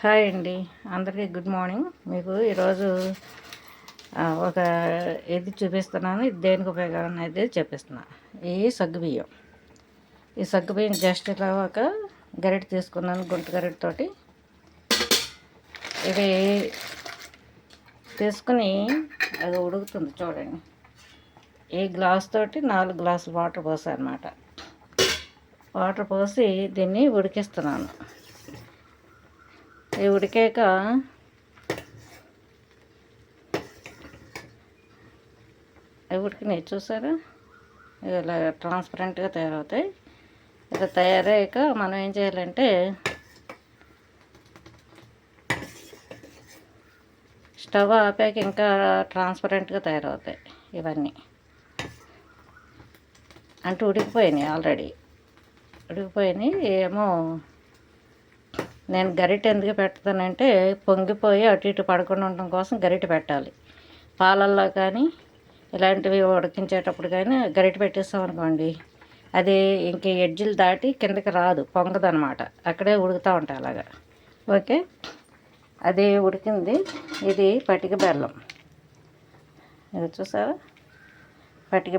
Hi అండి, అందరికీ good morning. మీకు ఈరోజు ఒక ఇది చూపిస్తున్నాను. ఇది దేనికి ఉపయోగం అనేది చెప్పిస్తున్నా. ఈ సగ్గుబియ్యం జస్ట్ ఇలా ఒక గరిటె తీసుకున్నాను, గుంట గరిటెతోటి. ఇది తీసుకుని అది ఉడుకుతుంది చూడండి. ఈ గ్లాస్ తోటి 4 గ్లాసులు వాటర్ పోసాను అనమాట. వాటర్ పోసి దీన్ని ఉడికిస్తున్నాను. ఇవి ఉడికాక అవి ఉడికినాయి చూసారా, ఇలా ట్రాన్స్పరెంట్గా తయారవుతాయి. ఇలా తయారయ్యాక మనం ఏం చేయాలంటే స్టవ్ ఆపాక ఇంకా ట్రాన్స్పరెంట్గా తయారవుతాయి ఇవన్నీ. అంటే ఉడికిపోయినాయి, ఆల్రెడీ ఉడికిపోయినాయి. ఏమో నేను గరిటె ఎందుకు పెడతానంటే పొంగిపోయి అటు ఇటు పడకుండా ఉండడం కోసం గరిటె పెట్టాలి. పాలల్లో కానీ ఇలాంటివి ఉడికించేటప్పుడు కానీ గరిటె పెట్టేస్తాం అనుకోండి, అది ఇంక ఎడ్జిలు దాటి కిందకి రాదు, పొంగదనమాట. అక్కడే ఉడుకుతూ ఉంటాయి అలాగా. ఓకే, అది ఉడికింది. ఇది పటిక బెల్లం, ఇది చూసారా, పటిక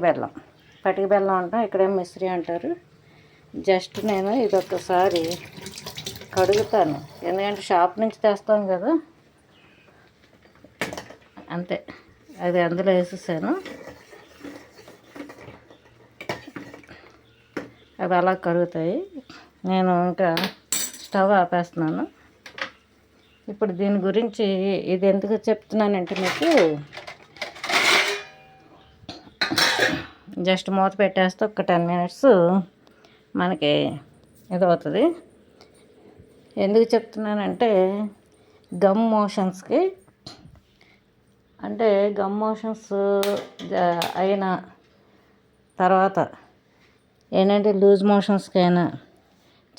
బెల్లం అంటాం, ఇక్కడేమో మిశ్రీ అంటారు. జస్ట్ నేను ఇది ఒక్కసారి కడుగుతాను, ఎందుకంటే షాప్ నుంచి తెస్తాం కదా, అంతే. అది అందులో వేసేసాను. అవి అలా కరుగుతాయి. నేను ఇంకా స్టవ్ ఆపేస్తున్నాను. ఇప్పుడు దీని గురించి ఇది ఎందుకు చెప్తున్నానంటే, మీకు జస్ట్ మూత పెట్టేస్తే ఒక 10 minutes మనకి ఇది అవుతుంది. ఎందుకు చెప్తున్నానంటే గమ్ మోషన్స్కి, అంటే గమ్ మోషన్స్ అయిన తర్వాత ఏంటంటే లూజ్ మోషన్స్కి అయినా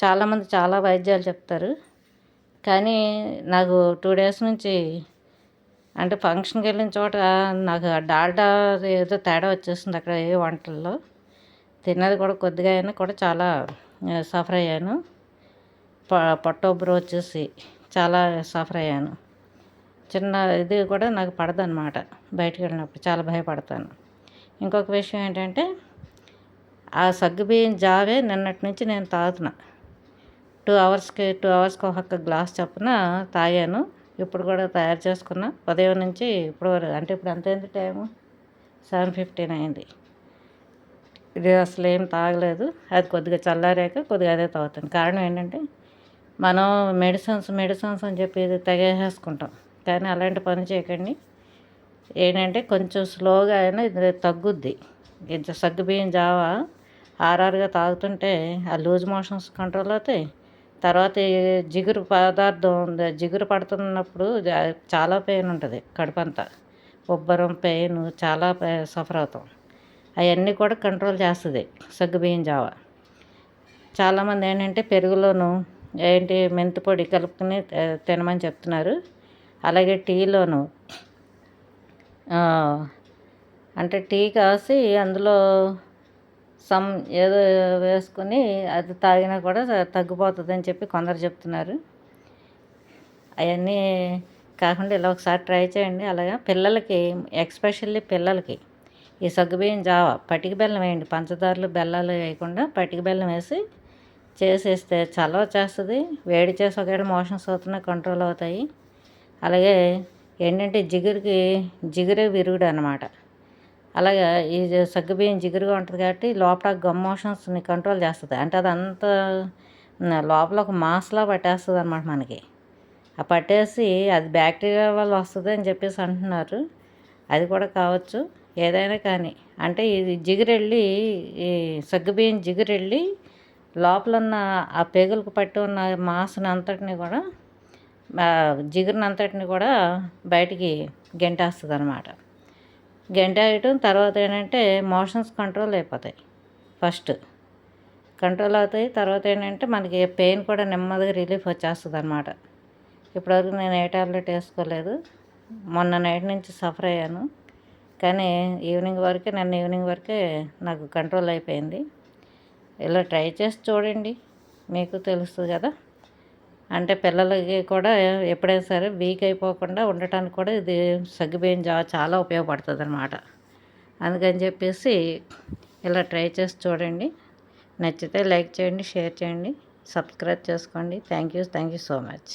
చాలామంది చాలా వైద్యాలు చెప్తారు. కానీ నాకు 2 days నుంచి, అంటే ఫంక్షన్కి వెళ్ళిన చోట నాకు డాల్డా ఏదో తేడా వచ్చేస్తుంది అక్కడ ఏ వంటల్లో. తిన్నది కూడా కొద్దిగా అయినా కూడా చాలా సఫర్ అయ్యాను. పొట్టొబ్బరు వచ్చేసి చాలా సఫర్ అయ్యాను. చిన్న ఇది కూడా నాకు పడదన్నమాట. బయటికి వెళ్ళినప్పుడు చాలా భయపడతాను. ఇంకొక విషయం ఏంటంటే, ఆ సగ్గుబియ్యం జావే నిన్నటి నుంచి నేను తాగుతున్నా. 2 hours ఒక గ్లాస్ చొప్పున తాగాను. ఇప్పుడు కూడా తయారు చేసుకున్నా ఉదయం నుంచి ఇప్పుడు వరకు. అంటే ఇప్పుడు ఎంత అయింది, టైము 7:15 అయింది. ఇది అసలు ఏం తాగలేదు. అది కొద్దిగా చల్లారాక కొద్దిగా అదే తాగుతాను. కారణం ఏంటంటే, మనం మెడిసిన్స్ అని చెప్పి తెగేసేసుకుంటాం. కానీ అలాంటి పని చేయకండి. ఏంటంటే కొంచెం స్లోగా అయినా ఇది తగ్గుద్ది. ఇది సగ్గుబియ్యం జావా ఆర్ఆర్గా తాగుతుంటే ఆ లూజ్ మోషన్స్ కంట్రోల్ అవుతాయి. తర్వాత జిగురు పదార్థం జిగురు పడుతున్నప్పుడు చాలా పెయిన్ ఉంటుంది, కడుపంతా ఉబ్బరం, పెయిన్ చాలా సఫర్ అవుతాం. అవన్నీ కూడా కంట్రోల్ చేస్తుంది సగ్గుబియ్యం జావా. చాలామంది ఏంటంటే పెరుగులోను మెంతి పొడి కలుపుకుని తినమని చెప్తున్నారు. అలాగే టీలోను అంటే టీ కాసి అందులో ఏదో వేసుకుని అది తాగినా కూడా తగ్గిపోతుంది అని చెప్పి కొందరు చెప్తున్నారు. అవన్నీ కాకుండా ఇలా ఒకసారి ట్రై చేయండి. అలాగా పిల్లలకి, ఎస్పెషల్లీ పిల్లలకి ఈ సగ్గుబియ్యం జావా పటిక బెల్లం వేయండి. పంచదారలు బెల్లాలు వేయకుండా పటిక బెల్లం వేసి చేసేస్తే చలవ చేస్తుంది. వేడి చేసి ఒకవేళ మోషన్స్ అవుతున్నా కంట్రోల్ అవుతాయి. అలాగే ఏంటంటే జిగురే విరుగుడు అనమాట. అలాగే ఈ సగ్గుబియ్యం జిగురుగా ఉంటుంది కాబట్టి లోపల గమ్ మోషన్స్ని కంట్రోల్ చేస్తుంది. అంటే అదంతా లోపల ఒక మాస్లా పట్టేస్తుంది అనమాట మనకి. ఆ పట్టేసి అది బ్యాక్టీరియా వల్ల వస్తుంది అని చెప్పేసి అంటున్నారు. అది కూడా కావచ్చు, ఏదైనా కానీ. అంటే ఇది ఈ సగ్గుబియ్యం జిగురెళ్ళి లోపల ఉన్న ఆ పేగులకు పట్టి ఉన్న మాస్ని అంతటిని కూడా, జిగురునంతటిని కూడా బయటికి గెంటేస్తుంది అనమాట. గెంటేయటం తర్వాత ఏంటంటే మోషన్స్ కంట్రోల్ అయిపోతాయి. ఫస్ట్ కంట్రోల్ అవుతాయి. తర్వాత ఏంటంటే మనకి పెయిన్ కూడా నెమ్మదిగా రిలీఫ్ వచ్చేస్తుంది అనమాట. ఇప్పటివరకు నేను ఏ టాబ్లెట్ వేసుకోలేదు. మొన్న నైట్ నుంచి సఫర్ అయ్యాను. కానీ నిన్న ఈవినింగ్ వరకే నాకు కంట్రోల్ అయిపోయింది. ఇలా ట్రై చేసి చూడండి, మీకు తెలుస్తుంది కదా. అంటే పిల్లలకి కూడా ఎప్పుడైనా సరే వీక్ అయిపోకుండా ఉండటానికి కూడా ఇది సగ్గుబియ్యం జావ చాలా ఉపయోగపడుతుంది అన్నమాట. అందుకని చెప్పేసి ఇలా ట్రై చేసి చూడండి. నచ్చితే లైక్ చేయండి, షేర్ చేయండి, సబ్స్క్రైబ్ చేసుకోండి. Thank you so much.